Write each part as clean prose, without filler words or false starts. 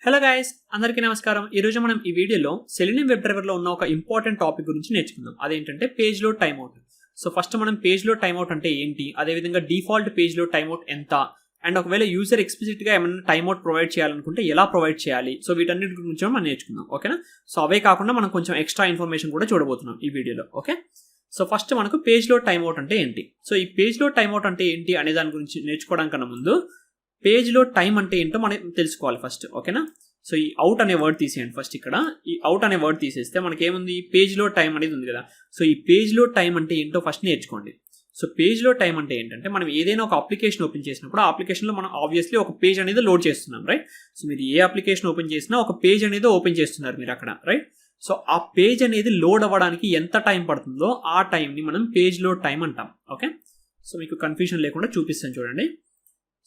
Hello guys, అందరికీ నమస్కారం. ఈరోజు మనం ఈ వీడియోలో సెలీనియం వెబ్ డ్రైవర్లో ఉన్న ఒక ఇంపార్టెంట్ టాపిక్ గురించి నేర్చుకుందాం. అదేంటంటే page load timeout. So first మనం పేజ్ లోడ్ టైమ్అవుట్ అంటే ఏంటి, అదేవిధంగా డిఫాల్ట్ పేజ్ లోడ్ టైమ్అవుట్ ఎంత, అండ్ ఒకవేళ యూజర్ ఎక్స్ప్లిసిట్గా ఏమైనా టైమ్అవుట్ ప్రొవైడ్ చేయాలనుకుంటే ఎలా ప్రొవైడ్ చేయాలి, సో వీటన్నిటి గురించి మనం నేర్చుకుందాం. ఓకేనా? సో అవే కాకుండా మనం కొంచెం ఎక్స్ట్రా ఇన్ఫర్మేషన్ కూడా చూడబోతున్నాం ఈ వీడియోలో. ఓకే, సో ఫస్ట్ మనకు పేజ్ లోడ్ టైమ్అవుట్ అంటే ఏంటి, సో ఈ పేజ్ లోడ్ టైమ్అవుట్ అంటే ఏంటి అనే దాని గురించి నేర్చుకోవడానికన్నా ముందు పేజ్ లోడ్ టైం అంటే ఏంటో మనం తెలుసుకోవాలి ఫస్ట్. ఓకేనా? సో ఈ అవుట్ అనే వర్డ్ తీసేయండి ఫస్ట్. ఇక్కడ ఈ అవుట్ అనే వర్డ్ తీసేస్తే మనకి ఏముంది, పేజ్ లోడ్ టైం అనేది ఉంది కదా. సో ఈ పేజ్ లోడ్ టైం అంటే ఏంటో ఫస్ట్ నేర్చుకోండి. సో పేజ్ లోడ్ టైం అంటే ఏంటంటే మనం ఏదైనా ఒక అప్లికేషన్ ఓపెన్ చేసినప్పుడు ఆ అప్లికేషన్లో మనం ఆబ్వియస్లీ ఒక పేజ్ అనేది లోడ్ చేస్తున్నాం, రైట్? సో మీరు ఏ అప్లికేషన్ ఓపెన్ చేసినా ఒక పేజ్ అనేది ఓపెన్ చేస్తున్నారు మీరు అక్కడ, రైట్? సో ఆ పేజ్ అనేది లోడ్ అవ్వడానికి ఎంత టైం పడుతుందో ఆ టైంని మనం పేజ్ లోడ్ టైం అంటాం. ఓకే, సో మీకు కన్ఫ్యూజన్ లేకుండా చూపిస్తాను చూడండి.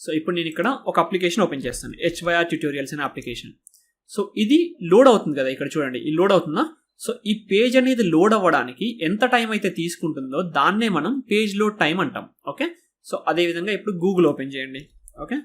సో ఇప్పుడు నేను ఇక్కడ ఒక అప్లికేషన్ ఓపెన్ చేస్తాను, HYR ట్యూటోరియల్స్ అనే అప్లికేషన్. సో ఇది లోడ్ అవుతుంది కదా, ఇక్కడ చూడండి ఈ లోడ్ అవుతుందా. సో ఈ పేజ్ అనేది లోడ్ అవ్వడానికి ఎంత టైం అయితే తీసుకుంటుందో దాన్నే మనం పేజ్ లోడ్ టైం అంటాం. ఓకే, సో అదేవిధంగా ఇప్పుడు గూగుల్ ఓపెన్ చేయండి. ఓకే,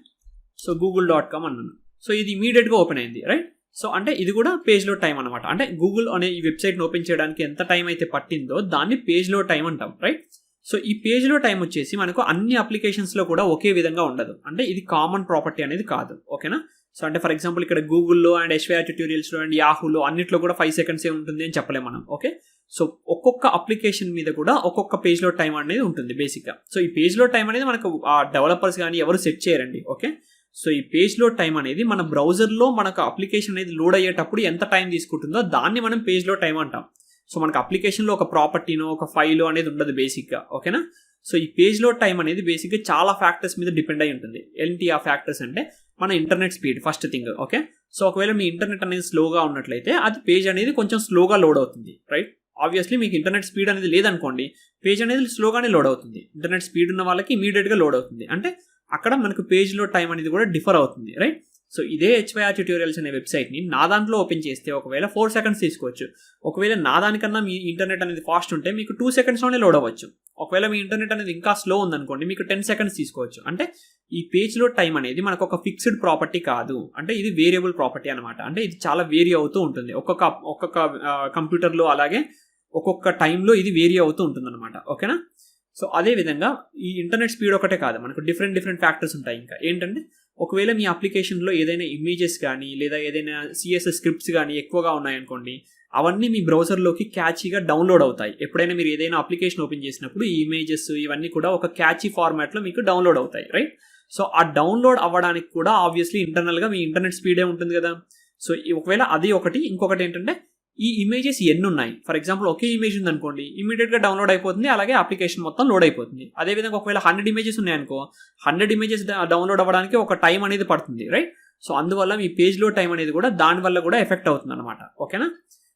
సో google.com అన్నాను. సో ఇది ఇమీడియట్గా ఓపెన్ అయింది, రైట్? సో అంటే ఇది కూడా పేజ్ లోడ్ టైం అనమాట. అంటే గూగుల్ అనే ఈ వెబ్సైట్ని ఓపెన్ చేయడానికి ఎంత టైం అయితే పట్టిందో దాన్ని పేజ్ లోడ్ టైం అంటాం, రైట్? సో ఈ పేజ్ లో టైం వచ్చేసి మనకు అన్ని అప్లికేషన్స్లో కూడా ఒకే విధంగా ఉండదు. అంటే ఇది కామన్ ప్రాపర్టీ అనేది కాదు. ఓకేనా? సో అంటే ఫర్ ఎగ్జాంపుల్ ఇక్కడ గూగుల్లో అండ్ HYR ట్యూటోరియల్స్లో అండ్ యాహూలో అన్నిట్లో కూడా 5 seconds ఉంటుంది అని చెప్పలేము మనం. ఓకే, సో ఒక్కొక్క అప్లికేషన్ మీద కూడా ఒక్కొక్క పేజ్ లో టైం అనేది ఉంటుంది బేసిక్గా. సో ఈ పేజ్ లో టైం అనేది మనకు ఆ డెవలపర్స్ కానీ ఎవరు సెట్ చేయరండి. ఓకే, సో ఈ పేజ్ లో టైం అనేది మన బ్రౌజర్లో మనకు అప్లికేషన్ అనేది లోడ్ అయ్యేటప్పుడు ఎంత టైం తీసుకుంటుందో దాన్ని మనం పేజ్ లో టైం అంటాం. సో మనకు అప్లికేషన్లో ఒక ప్రాపర్టీనో ఒక ఫైలో అనేది ఉండదు బేసిక్గా. ఓకేనా? సో ఈ పేజ్ లోడ్ టైం అనేది బేసిక్గా చాలా ఫ్యాక్టర్స్ మీద డిపెండ్ అయి ఉంటుంది. ఏంటి ఆ ఫ్యాక్టర్స్ అంటే మన internet speed first thing. Okay, so ఒకవేళ మీ ఇంటర్నెట్ అనేది స్లోగా ఉన్నట్లయితే అది పేజ్ అనేది కొంచెం స్లోగా లోడ్ అవుతుంది, రైట్? ఆబ్వియస్లీ మీకు ఇంటర్నెట్ స్పీడ్ అనేది లేదనుకోండి, పేజ్ అనేది స్లోగానే లోడ్ అవుతుంది. ఇంటర్నెట్ స్పీడ్ ఉన్న వాళ్ళకి ఇమీడియట్గా లోడ్ అవుతుంది. అంటే అక్కడ మనకు పేజ్ లోడ్ టైం అనేది కూడా డిఫర్ అవుతుంది, రైట్? సో ఇదే HYR ట్యూటోరియల్స్ అనే వెబ్సైట్ని నా దాంట్లో ఓపెన్ చేస్తే ఒకవేళ 4 seconds తీసుకోవచ్చు. ఒకవేళ నా దానికన్నా మీ ఇంటర్నెట్ అనేది ఫాస్ట్ ఉంటే మీకు 2 secondsలోనే లోడ్ అవ్వచ్చు. ఒకవేళ మీ ఇంటర్నెట్ అనేది ఇంకా స్లో ఉందనుకోండి మీకు 10 seconds తీసుకోవచ్చు. అంటే ఈ పేజ్ లోడ్ టైం అనేది మనకు ఒక ఫిక్స్డ్ ప్రాపర్టీ కాదు. అంటే ఇది వేరియబుల్ ప్రాపర్టీ అనమాట. అంటే ఇది చాలా వేరీ అవుతూ ఉంటుంది ఒక్కొక్క కంప్యూటర్లో, అలాగే ఒక్కొక్క టైంలో ఇది వేరీ అవుతూ ఉంటుంది అనమాట. ఓకేనా? సో అదేవిధంగా ఈ ఇంటర్నెట్ స్పీడ్ ఒకటే కాదు, మనకు డిఫరెంట్ ఫ్యాక్టర్స్ ఉంటాయి. ఇంకా ఏంటంటే ఒకవేళ మీ అప్లికేషన్లో ఏదైనా ఇమేజెస్ కానీ లేదా ఏదైనా CSS స్క్రిప్ట్స్ కానీ ఎక్కువగా ఉన్నాయనుకోండి, అవన్నీ మీ బ్రౌజర్లోకి క్యాచీగా డౌన్లోడ్ అవుతాయి. ఎప్పుడైనా మీరు ఏదైనా అప్లికేషన్ ఓపెన్ చేసినప్పుడు ఈ ఇమేజెస్ ఇవన్నీ కూడా ఒక క్యాచీ ఫార్మాట్లో మీకు డౌన్లోడ్ అవుతాయి, రైట్? సో ఆ డౌన్లోడ్ అవ్వడానికి కూడా ఆబ్వియస్లీ ఇంటర్నల్గా మీ ఇంటర్నెట్ స్పీడే ఉంటుంది కదా. సో ఒకవేళ అది ఒకటి, ఇంకొకటి ఏంటంటే ఈ ఇమేజెస్ ఎన్ని ఉన్నాయి. ఫర్ ఎగ్జాంపుల్ ఒకే ఇమేజ్ ఉందనుకోండి, ఇమీడియట్గా డౌన్లోడ్ అయిపోతుంది, అలాగే అప్లికేషన్ మొత్తం లోడ్ అయిపోతుంది. అదేవిధంగా ఒకవేళ 100 images ఉన్నాయనుకో, 100 images డౌన్లోడ్ అవ్వడానికి ఒక టైం అనేది పడుతుంది, రైట్? సో అందువల్ల మీ పేజ్ లో టైం అనేది కూడా దానివల్ల కూడా ఎఫెక్ట్ అవుతుంది అనమాట. ఓకేనా?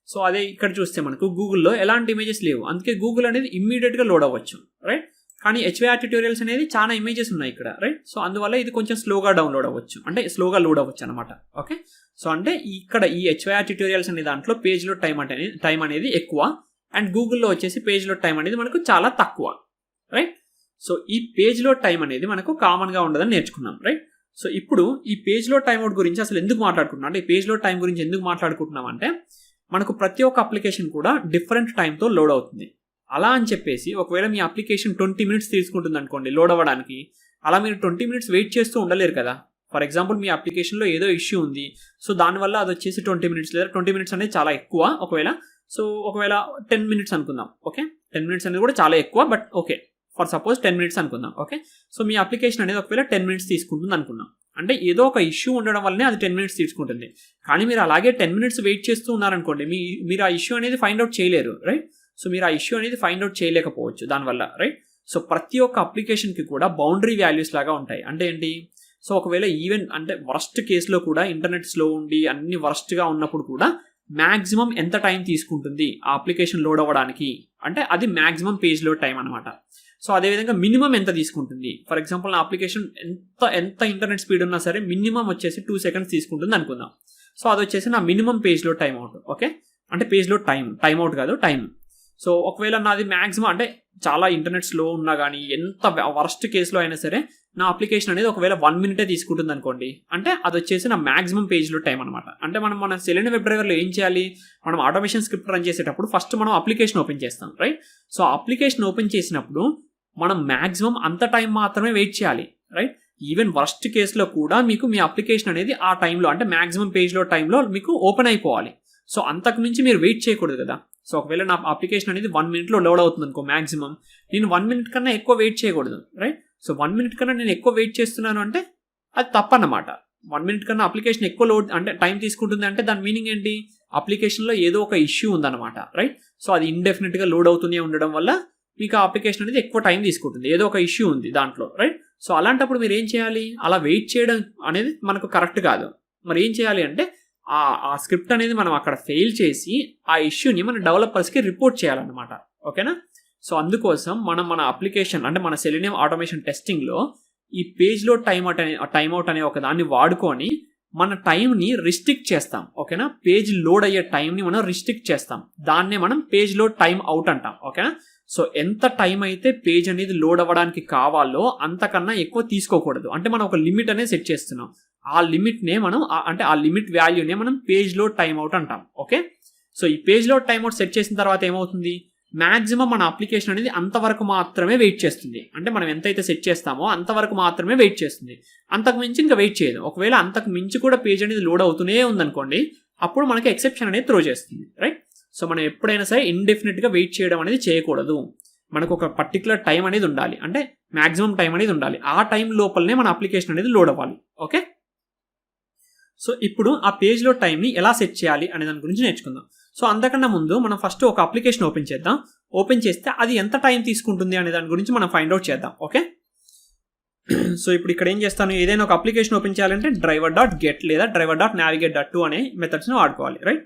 సో అదే ఇక్కడ చూస్తే మనకు గూగుల్లో ఎలాంటి ఇమేజెస్ లేవు, అందుకే గూగుల్ అనేది ఇమ్మీడియట్గా లోడ్ అవ్వచ్చు, రైట్? కానీ HYR ట్యూటోరియల్స్ అనేది చాలా ఇమేజెస్ ఉన్నాయి ఇక్కడ, రైట్? సో అందువల్ల ఇది కొంచెం స్లోగా డౌన్లోడ్ అవ్వచ్చు, అంటే స్లోగా లోడ్ అవ్వచ్చు అనమాట. ఓకే, సో అంటే ఇక్కడ ఈ HYR ట్యూటోరియల్స్ అనే దాంట్లో పేజ్ లో టైం అనేది ఎక్కువ, అండ్ గూగుల్లో వచ్చేసి పేజ్ లో టైం అనేది మనకు చాలా తక్కువ, రైట్? సో ఈ పేజ్ లో టైం అనేది మనకు కామన్గా ఉండదని నేర్చుకున్నాం, రైట్? సో ఇప్పుడు ఈ పేజ్ లో టైం అవుట్ గురించి అసలు ఎందుకు మాట్లాడుకుంటున్నాం అంటే, ఈ పేజ్ లో టైం గురించి ఎందుకు మాట్లాడుకుంటున్నాం అంటే మనకు ప్రతి ఒక్క అప్లికేషన్ కూడా డిఫరెంట్ టైంతో లోడ్ అవుతుంది. అలా అని చెప్పేసి ఒకవేళ మీ అప్లికేషన్ 20 minutes తీసుకుంటుంది అనుకోండి లోడ్ అవ్వడానికి, అలా మీరు 20 minutes వెయిట్ చేస్తూ ఉండలేరు కదా. ఫర్ ఎగ్జాంపుల్ మీ అప్లికేషన్లో ఏదో ఇష్యూ ఉంది, సో దానివల్ల అది వచ్చేసి 20 minutes లేదా 20 minutes అనేది చాలా ఎక్కువ. ఒకవేళ 10 minutes అనుకుందాం. ఓకే, 10 minutes అనేది కూడా చాలా ఎక్కువ, but okay for suppose 10 minutes అనుకుందాం. ఓకే, సో మీ అప్లికేషన్ అనేది ఒకవేళ 10 minutes తీసుకుంటుంది అనుకుందాం. అంటే ఏదో ఒక ఇష్యూ ఉండడం వల్లనే అది 10 minutes తీసుకుంటుంది. కానీ మీరు అలాగే 10 minutes వెయిట్ చేస్తూ ఉన్నారనుకోండి, మీరు ఆ ఇష్యూ అనేది ఫైండ్ అవుట్ చేయలేరు, రైట్? సో మీరు ఆ ఇష్యూ అనేది ఫైండ్ అవుట్ చేయలేకపోవచ్చు దానివల్ల, రైట్? సో ప్రతి ఒక్క అప్లికేషన్కి కూడా బౌండరీ వాల్యూస్ లాగా ఉంటాయి. అంటే ఏంటి, సో ఒకవేళ ఈవెన్ అంటే వరస్ట్ కేసులో కూడా ఇంటర్నెట్ స్లో ఉండి అన్ని వరస్ట్గా ఉన్నప్పుడు కూడా మ్యాక్సిమం ఎంత టైం తీసుకుంటుంది ఆ అప్లికేషన్ లోడ్ అవ్వడానికి, అంటే అది మ్యాక్సిమం పేజ్ లోడ్ టైం అనమాట. సో అదేవిధంగా మినిమం ఎంత తీసుకుంటుంది. ఫర్ ఎగ్జాంపుల్ నా అప్లికేషన్ ఎంత ఇంటర్నెట్ స్పీడ్ ఉన్నా సరే మినిమం వచ్చేసి 2 seconds తీసుకుంటుంది అనుకుందాం. సో అది వచ్చేసి నా minimum page load time out. Okay, అంటే పేజ్ లోడ్ టైం అవుట్ కాదు, టైం. సో ఒకవేళ నాది మ్యాక్సిమం అంటే చాలా ఇంటర్నెట్ స్లో ఉన్నా కానీ ఎంత వరస్ట్ కేసులో అయినా సరే నా అప్లికేషన్ అనేది ఒకవేళ 1 మినిటే తీసుకుంటుంది అనుకోండి, అంటే అది వచ్చేసి నా మాక్సిమం పేజ్లో టైం అనమాట. అంటే మనం మన సెలెనియం వెబ్ డ్రైవర్లో ఏం చేయాలి, మనం ఆటోమేషన్ స్క్రిప్ట్ రన్ చేసేటప్పుడు ఫస్ట్ మనం అప్లికేషన్ ఓపెన్ చేస్తాం, రైట్? సో అప్లికేషన్ ఓపెన్ చేసినప్పుడు మనం మాక్సిమం అంత టైం మాత్రమే వెయిట్ చేయాలి, రైట్? ఈవెన్ వర్స్ట్ కేసులో కూడా మీకు మీ అప్లికేషన్ అనేది ఆ టైంలో, అంటే మాక్సిమం పేజ్లో టైంలో మీకు ఓపెన్ అయిపోవాలి. సో అంతకు మించి మీరు వెయిట్ చేయకూడదు కదా. సో ఒకవేళ నా అప్లికేషన్ అనేది 1 మినిట్లో లోడ్ అవుతుంది అనుకో మాక్సిమం, నేను 1 మినిట్ కన్నా ఎక్కువ వెయిట్ చేయకూడదు, రైట్? సో 1 మినిట్ కన్నా నేను ఎక్కువ వెయిట్ చేస్తున్నాను అంటే అది తప్పన్నమాట. 1 మినిట్ కన్నా అప్లికేషన్ ఎక్కువ లోడ్ అంటే టైం తీసుకుంటుంది అంటే దాని మీనింగ్ ఏంటి, అప్లికేషన్లో ఏదో ఒక ఇష్యూ ఉందన్నమాట, రైట్? సో అది ఇండెఫినెట్గా లోడ్ అవుతూనే ఉండడం వల్ల మీకు ఆ అప్లికేషన్ అనేది ఎక్కువ టైం తీసుకుంటుంది, ఏదో ఒక ఇష్యూ ఉంది దాంట్లో, రైట్? సో అలాంటప్పుడు మీరు ఏం చేయాలి, అలా వెయిట్ చేయడం అనేది మనకు కరెక్ట్ కాదు. మరి ఏం చేయాలి అంటే ఆ స్క్రిప్ట్ అనేది మనం అక్కడ ఫెయిల్ చేసి ఆ ఇష్యూని మన డెవలపర్స్కి రిపోర్ట్ చేయాలన్నమాట, ఓకేనా? సో అందుకోసం మనం మన అప్లికేషన్ అంటే మన సెలెనియం ఆటోమేషన్ టెస్టింగ్లో ఈ పేజ్లో టైమ్అవుట్ అనే ఒక దాన్ని వాడుకొని మన టైంని రిస్ట్రిక్ట్ చేస్తాం, ఓకేనా? పేజ్ లోడ్ అయ్యే టైంని మనం రిస్ట్రిక్ట్ చేస్తాం, దాన్నే మనం పేజ్లో టైం అవుట్ అంటాం, ఓకేనా? సో ఎంత టైం అయితే పేజ్ అనేది లోడ్ అవ్వడానికి కావాలో అంతకన్నా ఎక్కువ తీసుకోకూడదు. అంటే మనం ఒక లిమిట్ అనేది సెట్ చేస్తున్నాం, ఆ లిమిట్నే మనం అంటే ఆ లిమిట్ వాల్యూనే మనం పేజ్లో టైం అవుట్ అంటాం, ఓకే? సో ఈ పేజ్లో టైం అవుట్ సెట్ చేసిన తర్వాత ఏమవుతుంది, మ్యాక్సిమం మన అప్లికేషన్ అనేది అంతవరకు మాత్రమే వెయిట్ చేస్తుంది. అంటే మనం ఎంతైతే సెట్ చేస్తామో అంతవరకు మాత్రమే వెయిట్ చేస్తుంది, అంతకు మించి ఇంకా వెయిట్ చేయదు. ఒకవేళ అంతకు మించి కూడా పేజ్ అనేది లోడ్ అవుతూనే ఉందనుకోండి, అప్పుడు మనకి ఎక్సెప్షన్ అనేది త్రో చేస్తుంది, రైట్? సో మనం ఎప్పుడైనా సరే ఇండెఫినెట్గా వెయిట్ చేయడం అనేది చేయకూడదు. మనకు ఒక పర్టికులర్ టైం అనేది ఉండాలి, అంటే మ్యాక్సిమం టైం అనేది ఉండాలి. ఆ టైం లోపలనే మన అప్లికేషన్ అనేది లోడ్ అవ్వాలి, ఓకే? సో ఇప్పుడు ఆ పేజ్లో టైంని ఎలా సెట్ చేయాలి అనే దాని గురించి నేర్చుకుందాం. సో అంతకన్నా ముందు మనం ఫస్ట్ ఒక అప్లికేషన్ ఓపెన్ చేద్దాం. ఓపెన్ చేస్తే అది ఎంత టైం తీసుకుంటుంది అనే దాని గురించి మనం ఫైండ్ అవుట్ చేద్దాం, ఓకే? సో ఇప్పుడు ఇక్కడ ఏం చేస్తాను, ఏదైనా ఒక అప్లికేషన్ ఓపెన్ చేయాలంటే driver.get లేదా driver.navigate.to అనే మెథడ్స్ని వాడుకోవాలి, రైట్?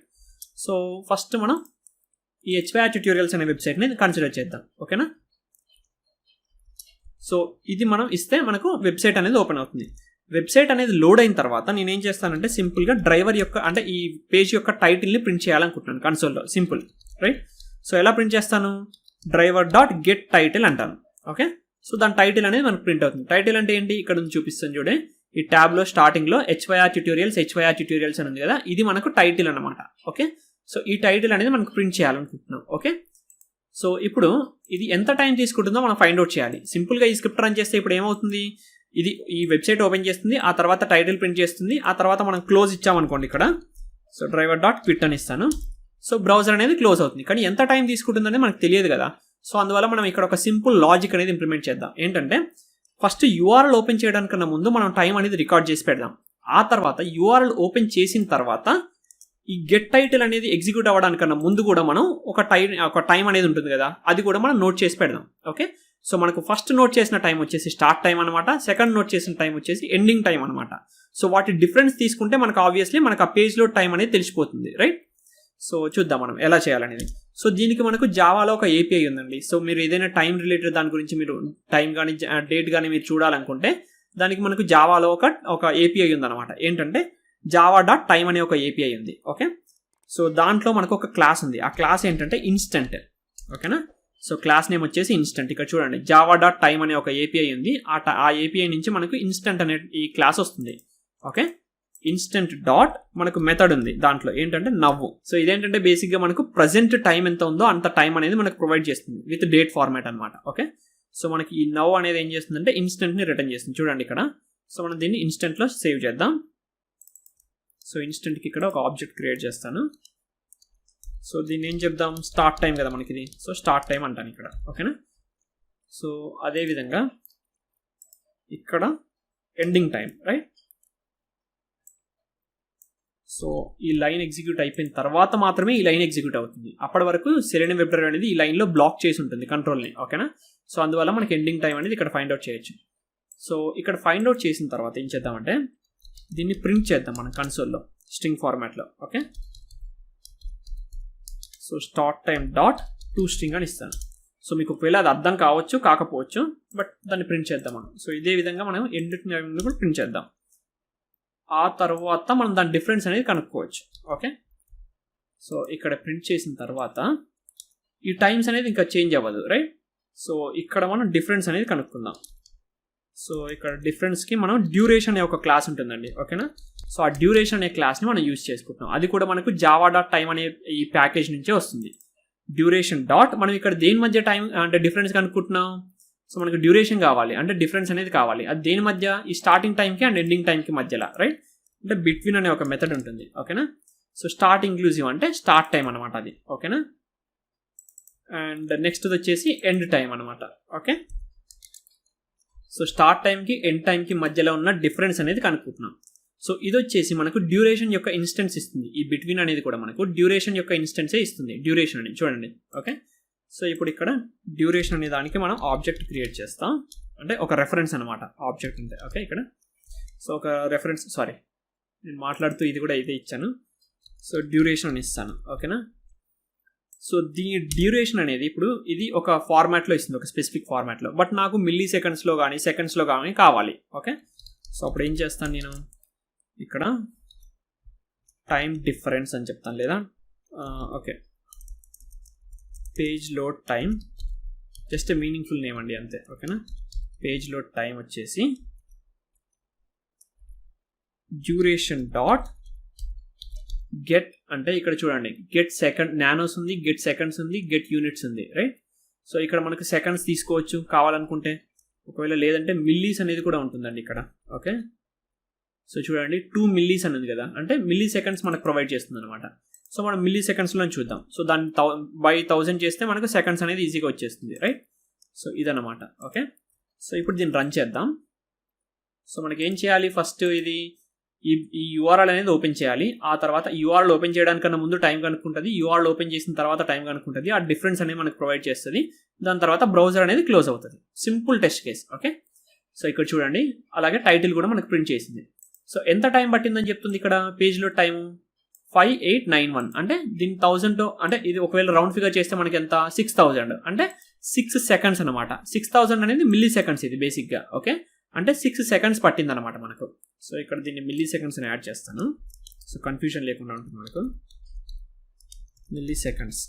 సో ఫస్ట్ మనం ఈ HYR ట్యూటోరియల్స్ అనే వెబ్సైట్ని కన్సిడర్ చేద్దాం, ఓకేనా? సో ఇది మనం ఇస్తే మనకు వెబ్సైట్ అనేది ఓపెన్ అవుతుంది. వెబ్సైట్ అనేది లోడ్ అయిన తర్వాత నేను ఏం చేస్తానంటే సింపుల్గా డ్రైవర్ యొక్క అంటే ఈ పేజ్ యొక్క టైటిల్ని ప్రింట్ చేయాలనుకుంటున్నాను కన్సోల్లో, సింపుల్, రైట్? సో ఎలా ప్రింట్ చేస్తాను, driver.get title అంటాను, ఓకే? సో దాని టైటిల్ అనేది మనకు ప్రింట్ అవుతుంది. టైటిల్ అంటే ఏంటి, ఇక్కడ నుంచి చూపిస్తాను చూడే, ఈ ట్యాబ్లో స్టార్టింగ్లో HYR ట్యూటోరియల్స్ అని ఉంది కదా, ఇది మనకు టైటిల్ అన్నమాట, ఓకే? సో ఈ టైటిల్ అనేది మనకు ప్రింట్ చేయాలనుకుంటున్నాం, ఓకే? సో ఇప్పుడు ఇది ఎంత టైం తీసుకుంటుందో మనం ఫైండ్ అవుట్ చేయాలి. సింపుల్గా ఈ స్క్రిప్ట్ రన్ చేస్తే ఇప్పుడు ఏమవుతుంది, ఇది ఈ వెబ్సైట్ ఓపెన్ చేస్తుంది, ఆ తర్వాత టైటిల్ ప్రింట్ చేస్తుంది, ఆ తర్వాత మనం క్లోజ్ ఇచ్చామనుకోండి ఇక్కడ, సో driver.quit అని ఇస్తాను. సో బ్రౌజర్ అనేది క్లోజ్ అవుతుంది. కానీ ఎంత టైం తీసుకుంటుందనేది మనకు తెలియదు కదా. సో అందువల్ల మనం ఇక్కడ ఒక సింపుల్ లాజిక్ అనేది ఇంప్లిమెంట్ చేద్దాం. ఏంటంటే ఫస్ట్ URL ఓపెన్ చేయడానికన్నా ముందు మనం టైం అనేది రికార్డ్ చేసి పెడదాం. ఆ తర్వాత URL ఓపెన్ చేసిన తర్వాత ఈ గెట్ టైటిల్ అనేది ఎగ్జిక్యూట్ అవ్వడానికన్నా ముందు కూడా మనం ఒక టైం అనేది ఉంటుంది కదా, అది కూడా మనం నోట్ చేసి పెడదాం, ఓకే? సో మనకు ఫస్ట్ నోట్ చేసిన టైం వచ్చేసి స్టార్ట్ టైం అనమాట, సెకండ్ నోట్ చేసిన టైం వచ్చేసి ఎండింగ్ టైం అనమాట. సో వాటి డిఫరెన్స్ తీసుకుంటే మనకు ఆబ్వియస్లీ మనకు ఆ పేజ్లో టైం అనేది తెలిసిపోతుంది, రైట్? సో చూద్దాం మనం ఎలా చేయాలనేది. సో దీనికి మనకు జావాలో ఒక API ఉందండి. సో మీరు ఏదైనా టైం రిలేటెడ్ దాని గురించి మీరు టైం కానీ డేట్ కానీ మీరు చూడాలనుకుంటే దానికి మనకు జావాలో ఒక API ఉందన్నమాట. ఏంటంటే java.time అనే ఒక API ఉంది, ఓకే? సో దాంట్లో మనకు ఒక క్లాస్ ఉంది. ఆ క్లాస్ ఏంటంటే ఇన్స్టెంట్, ఓకేనా? సో క్లాస్ నేమ్ వచ్చేసి ఇన్స్టెంట్. ఇక్కడ చూడండి java.time అనే ఒక API ఉంది. ఆ API నుంచి మనకు ఇన్స్టెంట్ అనే ఈ క్లాస్ వస్తుంది, ఓకే? ఇన్స్టెంట్ డాట్ మనకు మెథడ్ ఉంది, దాంట్లో ఏంటంటే నవ్వు. సో ఇదేంటంటే బేసిక్గా మనకు ప్రజెంట్ టైం ఎంత ఉందో అంత టైం అనేది మనకు ప్రొవైడ్ చేస్తుంది విత్ డేట్ ఫార్మాట్ అనమాట, ఓకే? సో మనకి ఈ నవ్ అనేది ఏం చేస్తుందంటే ఇన్స్టెంట్ని రిటర్న్ చేస్తుంది, చూడండి ఇక్కడ. సో మనం దీన్ని ఇన్స్టెంట్లో సేవ్ చేద్దాం. సో ఇన్స్టెంట్కి ఇక్కడ ఒక ఆబ్జెక్ట్ క్రియేట్ చేస్తాను. సో దీన్ని ఏం చెప్దాం, స్టార్ట్ టైం కదా మనకి ఇది, సో స్టార్ట్ టైం అంటాను ఇక్కడ, ఓకేనా? సో అదేవిధంగా ఇక్కడ ఎండింగ్ టైం, రైట్? సో ఈ లైన్ ఎగ్జిక్యూట్ అయిపోయిన తర్వాత మాత్రమే ఈ లైన్ ఎగ్జిక్యూట్ అవుతుంది. అప్పటి వరకు సెలెనియం వెబ్ డ్రైవర్ అనేది ఈ లైన్లో బ్లాక్ చేసి ఉంటుంది కంట్రోల్ని, ఓకేనా? సో అందువల్ల మనకి ఎండింగ్ టైం అనేది ఇక్కడ ఫైండ్ అవుట్ చేయొచ్చు. సో ఇక్కడ ఫైండ్ అవుట్ చేసిన తర్వాత ఏం చేద్దామంటే దీన్ని ప్రింట్ చేద్దాం మనం కన్సోల్లో స్ట్రింగ్ ఫార్మాట్లో, okay? So start time dot to string అని ఇస్తాను. సో మీకు ఒకవేళ అది అర్థం కావచ్చు కాకపోవచ్చు, బట్ దాన్ని ప్రింట్ చేద్దాం మనం. సో ఇదే విధంగా మనం ఎండ్ కూడా ప్రింట్ చేద్దాం. ఆ తర్వాత మనం దాని డిఫరెన్స్ అనేది కనుక్కోవచ్చు, ఓకే? సో ఇక్కడ ప్రింట్ చేసిన తర్వాత ఈ టైమ్స్ అనేది ఇంకా చేంజ్ అవ్వదు, రైట్? సో ఇక్కడ మనం డిఫరెన్స్ అనేది కనుక్కుందాం. సో ఇక్కడ డిఫరెన్స్కి మనం డ్యూరేషన్ అనే ఒక క్లాస్ ఉంటుందండి, ఓకేనా. సో ఆ డ్యూరేషన్ అనే క్లాస్ని మనం యూజ్ చేసుకుంటున్నాం. అది కూడా మనకు java.time అనే ఈ ప్యాకేజ్ నుంచే వస్తుంది. డ్యూరేషన్ డాట్ మనం ఇక్కడ దేని మధ్య టైం అంటే డిఫరెన్స్ కనుక్కుంటున్నాం. సో మనకు డ్యూరేషన్ కావాలి అంటే డిఫరెన్స్ అనేది కావాలి. అది దేని మధ్య, ఈ స్టార్టింగ్ టైంకి అండ్ ఎండింగ్ టైంకి మధ్యలో, రైట్. అంటే బిట్వీన్ అనే ఒక మెథడ్ ఉంటుంది, ఓకేనా. సో స్టార్ట్ ఇంక్లూజివ్ అంటే స్టార్ట్ టైం అనమాట అది, ఓకేనా. అండ్ నెక్స్ట్ వచ్చేసి ఎండ్ టైం అనమాట, ఓకే. సో స్టార్ట్ టైంకి ఎండ్ టైంకి మధ్యలో ఉన్న డిఫరెన్స్ అనేది కనుక్కుంటున్నాం. సో ఇది వచ్చేసి మనకు డ్యూరేషన్ యొక్క ఇన్స్టెన్స్ ఇస్తుంది. ఈ బిట్వీన్ అనేది కూడా మనకు డ్యూరేషన్ యొక్క ఇన్స్టెన్సే ఇస్తుంది, డ్యూరేషన్ అనేది చూడండి, ఓకే. సో ఇప్పుడు ఇక్కడ డ్యూరేషన్ అనే దానికి మనం ఆబ్జెక్ట్ క్రియేట్ చేస్తాం, అంటే ఒక రెఫరెన్స్ అనమాట ఆబ్జెక్ట్ అంటే, ఓకే. ఇక్కడ సో ఒక రెఫరెన్స్, సారీ నేను మాట్లాడుతూ ఇది కూడా అయితే ఇచ్చాను. సో డ్యూరేషన్ అని ఇస్తాను, ఓకేనా. సో దీని డ్యూరేషన్ అనేది ఇప్పుడు ఇది ఒక ఫార్మాట్లో ఇస్తుంది, ఒక స్పెసిఫిక్ ఫార్మాట్లో. బట్ నాకు మిల్లీ సెకండ్స్లో కానీ సెకండ్స్లో కానీ కావాలి, ఓకే. సో అప్పుడు ఏం చేస్తాను నేను ఇక్కడ టైం డిఫరెన్స్ అని చెప్తాను, లేదా okay page load time, just meaningful name అండి అంతే, ఓకేనా. పేజ్ లోడ్ టైం వచ్చేసి డ్యూరేషన్ డాట్ గెట్, అంటే ఇక్కడ చూడండి గెట్ సెకండ్ నానోస్ ఉంది, గెట్ సెకండ్స్ ఉంది, గెట్ యూనిట్స్ ఉంది, రైట్. సో ఇక్కడ మనకు సెకండ్స్ తీసుకోవచ్చు కావాలనుకుంటే, ఒకవేళ లేదంటే మిల్లీస్ అనేది కూడా ఉంటుందండి ఇక్కడ, ఓకే. సో చూడండి 2 మిల్లీస్ అనేది కదా, అంటే మిల్లీ సెకండ్స్ మనకు ప్రొవైడ్ చేస్తుంది అనమాట. సో మనం మిల్లీ సెకండ్స్లో చూద్దాం. సో దాన్ని బై 1000 చేస్తే మనకు సెకండ్స్ అనేది ఈజీగా వచ్చేస్తుంది, రైట్. సో ఇదన్నమాట, ఓకే. సో ఇప్పుడు దీన్ని రన్ చేద్దాం. సో మనకి ఏం చేయాలి, ఫస్ట్ ఇది ఈ యూఆర్ఎల్ అనేది ఓపెన్ చేయాలి. ఆ తర్వాత యూఆర్ఎల్ ఓపెన్ చేయడానికన్నా ముందు టైం కనుక్కుంటుంది, యూఆర్ఎల్ ఓపెన్ చేసిన తర్వాత టైం కనుక్కుంటుంది, ఆ డిఫరెన్స్ అనేది మనకు ప్రొవైడ్ చేస్తుంది. దాని తర్వాత బ్రౌజర్ అనేది క్లోజ్ అవుతుంది. Simple test case, okay. So ఇక్కడ చూడండి అలాగే టైటిల్ కూడా మనకు ప్రింట్ చేసింది. సో ఎంత టైం పట్టిందని చెప్తుంది ఇక్కడ పేజ్లో టైము 5891, అంటే దీని 1000 అంటే ఇది ఒకవేళ రౌండ్ ఫిగర్ చేస్తే మనకి ఎంత 6000, అంటే 6 సెకండ్స్ అనమాట. 6000 అనేది మిల్లీ సెకండ్స్ ఇది బేసిక్గా, ఓకే. అంటే 6 సెకండ్స్ పట్టింది అనమాట మనకు. సో ఇక్కడ దీన్ని మిల్లీ సెకండ్స్ని యాడ్ చేస్తాను, సో కన్ఫ్యూజన్ లేకుండా ఉంటుంది మనకు. Milli seconds,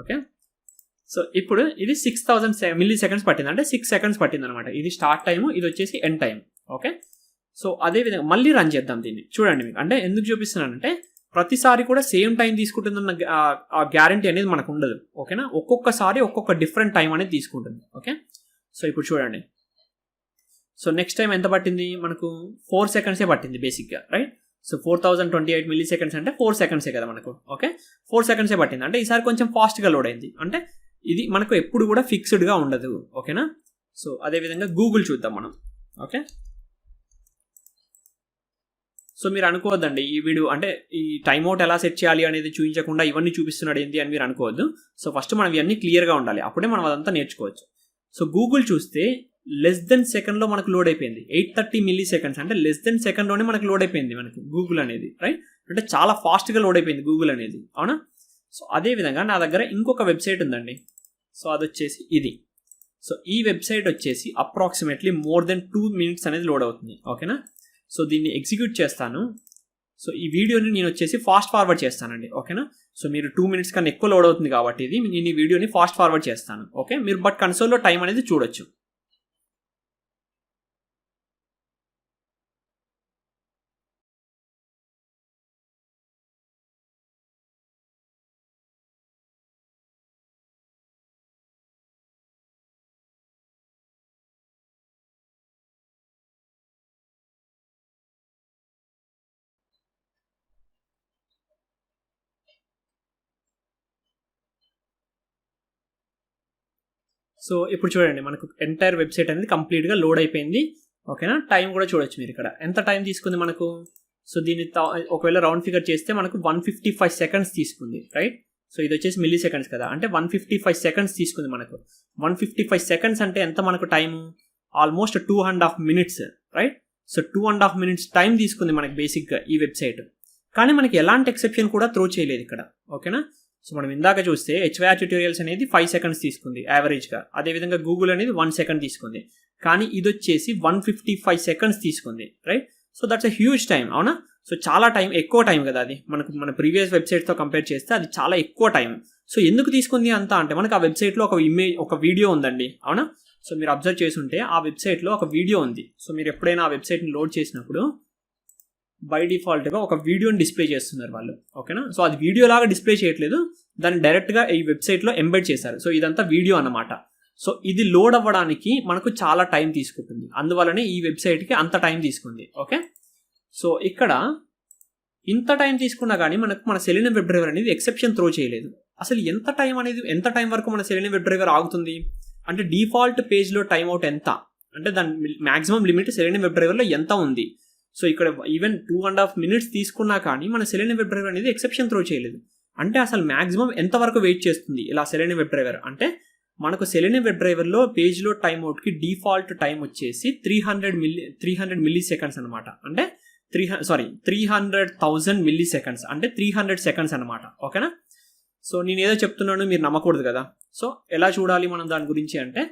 okay. సో ఇప్పుడు ఇది 6000 మిల్లీ సెకండ్స్ పట్టింది, అంటే 6 సెకండ్స్ పట్టింది అనమాట. ఇది స్టార్ట్ టైము, ఇది వచ్చేసి ఎండ్ టైం, ఓకే. సో అదేవిధంగా మళ్ళీ రన్ చేద్దాం దీన్ని. చూడండి మీకు అంటే ఎందుకు చూపిస్తున్నానంటే ప్రతిసారి కూడా సేమ్ టైం తీసుకుంటుందన్న ఆ గ్యారంటీ అనేది మనకు ఉండదు, ఓకేనా. ఒక్కొక్కసారి ఒక్కొక్క డిఫరెంట్ టైం అనేది తీసుకుంటుంది, ఓకే. సో ఇప్పుడు చూడండి, సో నెక్స్ట్ టైం ఎంత పట్టింది మనకు 4 సెకండ్సే పట్టింది బేసిక్గా, రైట్. సో 4028 మిల్లీ సెకండ్స్ అంటే 4 సెకండ్సే కదా మనకు, ఓకే. 4 సెకండ్సే పట్టింది, అంటే ఈసారి కొంచెం ఫాస్ట్గా లోడ్ అయింది. అంటే ఇది మనకు ఎప్పుడు కూడా ఫిక్స్డ్గా ఉండదు, ఓకేనా. సో అదేవిధంగా గూగుల్ చూద్దాం మనం, ఓకే. సో మీరు అనుకోవద్దండి ఈ వీడియో అంటే ఈ టైమ్ అవుట్ ఎలా సెట్ చేయాలి అనేది చూపించకుండా ఇవన్నీ చూపిస్తున్నాడు ఏంటి అని మీరు అనుకోవద్దు. సో ఫస్ట్ మనం ఇవన్నీ క్లియర్గా ఉండాలి, అప్పుడే మనం అదంతా నేర్చుకోవచ్చు. సో గూగుల్ చూస్తే లెస్ దెన్ సెకండ్లో మనకు లోడ్ అయిపోయింది. 830 మిల్లీ సెకండ్స్, అంటే లెస్ దెన్ సెకండ్లోనే మనకు లోడ్ అయిపోయింది మనకు గూగుల్ అనేది, రైట్. అంటే చాలా ఫాస్ట్గా లోడ్ అయిపోయింది గూగుల్ అనేది, అవునా. సో అదేవిధంగా నా దగ్గర ఇంకొక వెబ్సైట్ ఉందండి. సో అది వచ్చేసి ఇది. సో ఈ వెబ్సైట్ వచ్చేసి అప్రాక్సిమేట్లీ మోర్ దెన్ 2 minutes అనేది లోడ్ అవుతుంది, ఓకేనా. సో దీన్ని ఎగ్జిక్యూట్ చేస్తాను. సో ఈ వీడియోని నేను వచ్చేసి ఫాస్ట్ ఫార్వర్డ్ చేస్తానండి, ఓకేనా. సో మీరు 2 minutes కన్నా ఎక్కువ లోడ్ అవుతుంది కాబట్టి ఇది నేను ఈ వీడియోని ఫాస్ట్ ఫార్వర్డ్ చేస్తాను, ఓకే. మీరు బట్ కన్సోల్లో టైం అనేది చూడొచ్చు. సో ఇప్పుడు చూడండి మనకు ఎంటైర్ వెబ్సైట్ అనేది కంప్లీట్గా లోడ్ అయిపోయింది, ఓకేనా. టైం కూడా చూడొచ్చు మీరు ఇక్కడ ఎంత టైం తీసుకుంది మనకు. సో దీన్ని ఒకవేళ రౌండ్ ఫిగర్ చేస్తే మనకు 155 సెకండ్స్ తీసుకుంది, రైట్. సో ఇది వచ్చేసి మిల్లీ సెకండ్స్ కదా, అంటే 155 సెకండ్స్ తీసుకుంది మనకు. 155 సెకండ్స్ అంటే ఎంత మనకు time, almost 2.5 minutes, right. So 2.5 minutes time తీసుకుంది మనకి బేసిక్గా ఈ వెబ్సైట్. కానీ మనకి ఎలాంటి ఎక్సెప్షన్ కూడా త్రో చేయలేదు ఇక్కడ, ఓకేనా. సో మనం ఇందాక చూస్తే హెచ్వైఆర్ ట్యూటోరియల్స్ అనేది 5 seconds తీసుకుంది యావరేజ్గా, అదేవిధంగా గూగుల్ అనేది 1 second తీసుకుంది. కానీ ఇది వచ్చేసి 155 seconds తీసుకుంది, right. So that's a huge time, అవునా. సో చాలా టైం, ఎక్కువ టైం కదా అది మనకు మన ప్రీవియస్ వెబ్సైట్తో కంపేర్ చేస్తే అది చాలా ఎక్కువ టైం. సో ఎందుకు తీసుకుంది అంత అంటే మనకు ఆ వెబ్సైట్లో ఒక వీడియో ఉందండి, అవునా. సో మీరు అబ్జర్వ్ చేసుంటే ఆ వెబ్సైట్లో ఒక వీడియో ఉంది. సో మీరు ఎప్పుడైనా ఆ వెబ్సైట్ని లోడ్ చేసినప్పుడు బై డిఫాల్ట్గా ఒక వీడియోని డిస్ప్లే చేస్తున్నారు వాళ్ళు, ఓకేనా. సో అది వీడియో లాగా డిస్ప్లే చేయట్లేదు, దాన్ని డైరెక్ట్గా ఈ వెబ్సైట్లో ఎంబెడ్ చేశారు. సో ఇదంతా వీడియో అన్నమాట. సో ఇది లోడ్ అవ్వడానికి మనకు చాలా టైం తీసుకుంటుంది, అందువల్లనే ఈ వెబ్సైట్కి అంత టైం తీసుకుంది, ఓకే. సో ఇక్కడ ఇంత టైం తీసుకున్నా కానీ మన సెలీనియం వెబ్ డ్రైవర్ అనేది ఎక్సెప్షన్ త్రో చేయలేదు. అసలు ఎంత టైం వరకు మన సెలీనియం వెబ్ డ్రైవర్ ఆగుతుంది అంటే డిఫాల్ట్ పేజ్లో టైం అవుట్ ఎంత అంటే దాని మ్యాక్సిమం లిమిట్ సెలీనియం వెబ్ డ్రైవర్లో ఎంత ఉంది. సో ఇక్కడ ఈవెన్ 2.5 minutes తీసుకున్నా కానీ మన సెలీనియం వెబ్ డ్రైవర్ అనేది ఎక్సెప్షన్ త్రో చేయలేదు. అంటే అసలు మ్యాక్సిమం ఎంతవరకు వెయిట్ చేస్తుంది ఇలా సెలీనియం వెబ్ డ్రైవర్ అంటే మనకు సెలీనియం వెబ్ డ్రైవర్లో పేజ్లో టైం అవుట్కి డిఫాల్ట్ టైం వచ్చేసి 300 milliseconds అనమాట. అంటే 300,000 milliseconds అంటే 300 seconds అనమాట, ఓకేనా. సో నేను ఏదో చెప్తున్నాను మీరు నమ్మకూడదు కదా. సో ఎలా చూడాలి మనం దాని గురించి అంటే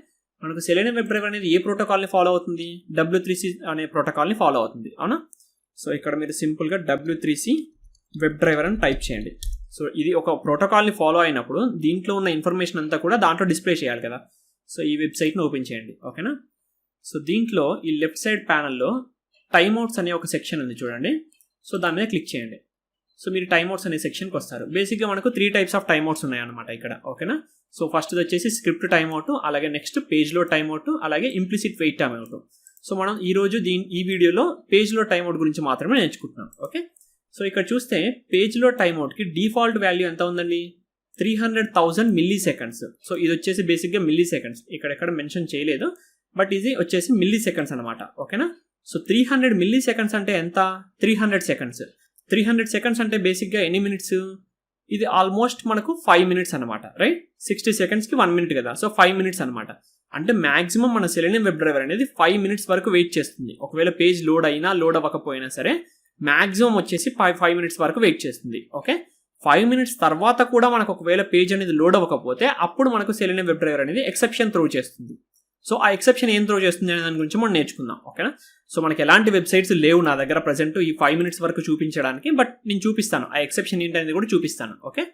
మనకు సెలీనియం వెబ్ డ్రైవర్ అనేది ఏ ప్రోటోకాల్ని ఫాలో అవుతుంది, W3C అనే ప్రోటోకాల్ని ఫాలో అవుతుంది, అవునా. సో ఇక్కడ మీరు సింపుల్గా W3C వెబ్ డ్రైవర్ అని టైప్ చేయండి. సో ఇది ఒక ప్రోటోకాల్ని ఫాలో అయినప్పుడు దీంట్లో ఉన్న ఇన్ఫర్మేషన్ అంతా కూడా దాంట్లో డిస్ప్లే చేయాలి కదా. సో ఈ వెబ్సైట్ని ఓపెన్ చేయండి, ఓకేనా. సో దీంట్లో ఈ లెఫ్ట్ సైడ్ ప్యానల్లో టైమ్అవుట్స్ అనే ఒక సెక్షన్ ఉంది చూడండి. సో దాని మీద క్లిక్ చేయండి. సో మీరు టైమ్అవుట్స్ అనే సెక్షన్కి వస్తారు. బేసిక్గా మనకు 3 types ఆఫ్ టైమ్అవుట్స్ ఉన్నాయన్నమాట ఇక్కడ, ఓకేనా. సో ఫస్ట్ వచ్చేసి స్క్రిప్ట్ టైమ్అవుట్, అలాగే నెక్స్ట్ పేజ్లో టైమ్అవుట్, అలాగే ఇంప్లిసిట్ వెయిట్ టైమ్అవుట్. సో మనం ఈరోజు ఈ వీడియోలో పేజ్లో టైమ్అవుట్ గురించి మాత్రమే నేర్చుకుంటున్నాం, ఓకే. సో ఇక్కడ చూస్తే పేజ్లో టైమ్అవుట్కి డిఫాల్ట్ వాల్యూ ఎంత ఉందండి, 300,000 milliseconds. సో ఇది వచ్చేసి బేసిక్గా milliseconds, ఇక్కడ మెన్షన్ చేయలేదు, బట్ ఇది వచ్చేసి milliseconds అనమాట, ఓకేనా. సో 300 milliseconds అంటే ఎంత, 300 seconds. 300 seconds అంటే బేసిక్గా ఎన్ని మినిట్స్, ఇది ఆల్మోస్ట్ మనకు 5 minutes అనమాట, రైట్. 60 secondsకి 1 minute కదా, సో 5 minutes అనమాట. అంటే మ్యాక్సిమం మన సెలీనియం వెబ్ డ్రైవర్ అనేది 5 minutes వరకు వెయిట్ చేస్తుంది. ఒకవేళ పేజ్ లోడ్ అయినా లోడ్ అవ్వకపోయినా సరే మ్యాక్సిమం వచ్చేసి 5 minutes వరకు వెయిట్ చేస్తుంది, ఓకే. 5 minutes తర్వాత కూడా మనకు ఒకవేళ పేజ్ అనేది లోడ్ అవ్వకపోతే అప్పుడు మనకు సెలీనియం వెబ్ డ్రైవర్ అనేది ఎక్సెప్షన్ త్రో చేస్తుంది. సో ఆ ఎక్సెప్షన్ ఏం త్రో చేస్తుంది అనే దాని గురించి మనం నేర్చుకుందాం, ఓకేనా. సో మనకి ఎలాంటి వెబ్సైట్స్ లేవు నా దగ్గర ప్రజెంట్ ఈ 5 minutes వరకు చూపించడానికి, బట్ నేను చూపిస్తాను ఆ ఎక్సెప్షన్ ఏంటనేది కూడా చూపిస్తాను, ఓకే.